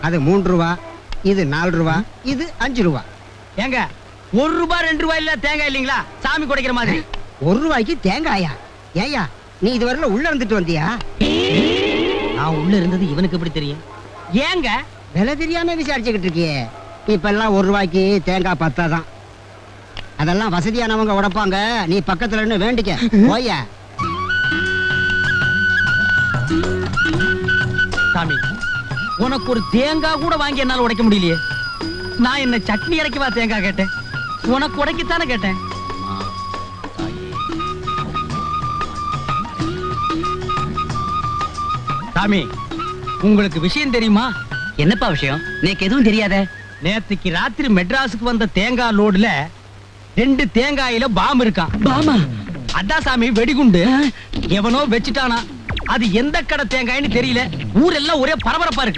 அது 3 ரூபா, இது 4 ரூபா, இது 5 ரூபா. ஏங்க 1 ரூபா 2 ரூபாய் இல்ல தேங்காய் இல்லீங்களா? சாமி குடைக்கிற மாதிரி. 1 ரூபாய்க்கு தேங்காயா? ஏயா நீ இதுவரையில உள்ள இருந்துட்டு வந்தியா? நான் உள்ள இருந்தது இவனுக்கு எப்படி தெரியும்? ஏங்க விலை தெரியாம விசாரிச்சுக்கிட்டு இருக்கியே. இப்ப எல்லாம் 1 ரூபாய்க்கு தேங்காய் பத்தாதான். அதெல்லாம் வசதியானவங்க உடைப்பாங்க. நீ பக்கத்துல இருந்து வேண்டிக்க போயா. சாமி உனக்கு ஒரு தேங்காய் கூட வாங்கி என்னால உடைக்க முடியலையே. நான் என்ன சட்னி இறக்கிவா தேங்காய் கேட்டேன்? உனக்கு உடைக்கத்தானே கேட்டேன். சாமி உங்களுக்கு விஷயம் தெரியுமா? என்னப்பா விஷயம்? எனக்கு எதுவும் தெரியாத. நேத்துக்கு ராத்திரி மெட்ராஸுக்கு வந்த தேங்காய் லோடுல 2 தேங்காயில பாம்பு இருக்கான். பாமா? அதான் சாமி வெடிகுண்டு. எவனோ வச்சுட்டானா. அது எந்த கடை தேங்காய்னு தெரியல. ஊரெல்லாம் ஒரே பரபரப்பா இருக்கு.